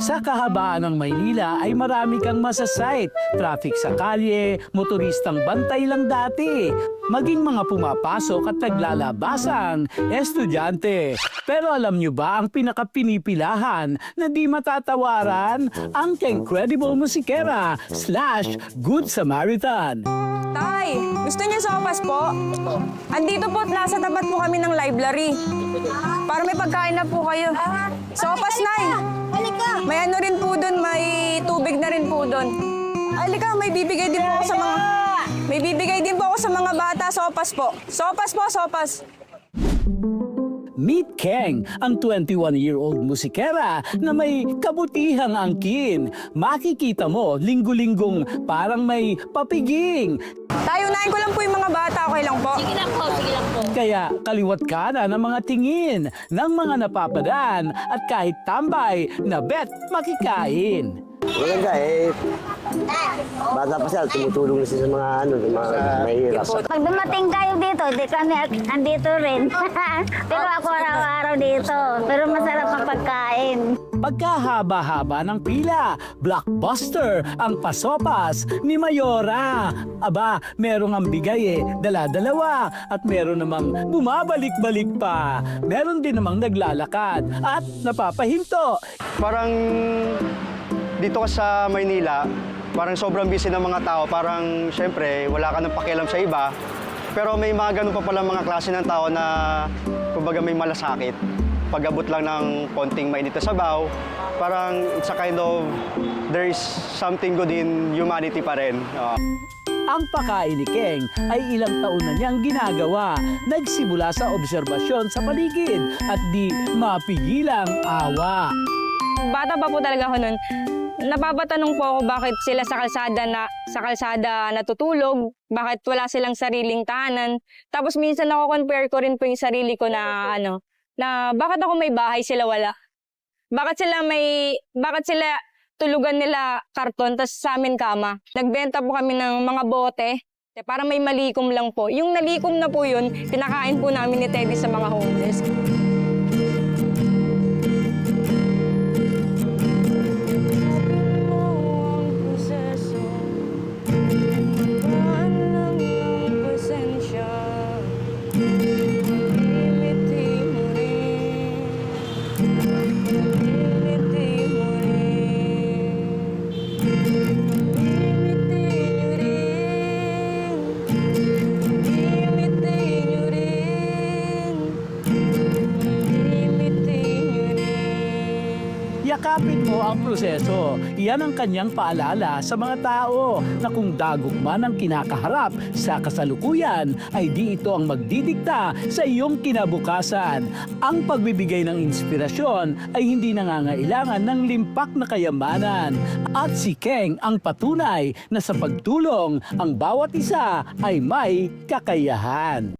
Sa kahabaan ng Maynila ay marami kang masasight. Traffic sa kalye, motoristang bantay lang dati. Maging mga pumapasok at naglalabasan, estudyante. Pero alam nyo ba ang pinakapinipilahan na di matatawaran? Ang Incredible Musikera / Good Samaritan. Tay, gusto niyo sopas po? Andito po, nasa tapat po kami ng library. Para may pagkain na po kayo. Sopas, Nay! Halika! May ano rin po doon, may tubig na rin po doon. Halika, may bibigay din po ako sa mga... May bibigay din po ako sa mga bata, sopas po. Sopas po, sopas. Meet Keng, ang 21-year-old musikera na may kabutihang angkin. Makikita mo linggo-linggong parang may papiging. Tayo, unahin ko lang po yung mga bata, okay lang po? Sige lang po, sige lang po. Kaya kaliwat ka na ng mga tingin ng mga napapadaan at kahit tambay na bet makikain. Maganda bata pa siya, tumutulong na siya sa mga mga mahirap. Pag dumating kayo dito, di kami andito rin. Pero ako araw-araw dito. Pero masarap ang pagkain. Pagkahaba-haba ng pila, blockbuster ang pasopas ni Mayora. Aba, merong ang bigay dala-dalawa at meron namang bumabalik-balik pa. Meron din namang naglalakad at napapahinto. Parang dito ka sa Maynila, parang sobrang busy ng mga tao. Parang syempre, wala ka ng pakialam sa iba. Pero may mga ganun pa pala mga klase ng tao na kumbaga may malasakit. Pag-abot lang ng konting mainit na sabaw, parang it's a kind of, there is something good in humanity pa rin. Ang pagkain ni Keng ay ilang taon na niyang ginagawa. Nagsimula sa obserbasyon sa paligid at di mapigilang awa. Bata pa po talaga ako nun. Napapatanong po ako bakit sila sa kalsada natutulog, bakit wala silang sariling tahanan. Tapos minsan nako-compare ko rin po yung sarili ko na na bakit ako may bahay sila wala. Bakit sila tulugan nila karton tas sa amin kama. Nagbenta po kami ng mga bote para may malikom lang po. Yung nalikom na po yun, pinakain po namin ni Teddy sa mga homeless. Yakapin mo ang proseso. Iyan ang kanyang paalala sa mga tao na kung dagok man ang kinakaharap sa kasalukuyan, ay di ito ang magdidikta sa iyong kinabukasan. Ang pagbibigay ng inspirasyon ay hindi nangangailangan ng limpak na kayamanan. At si Keng ang patunay na sa pagtulong, ang bawat isa ay may kakayahan.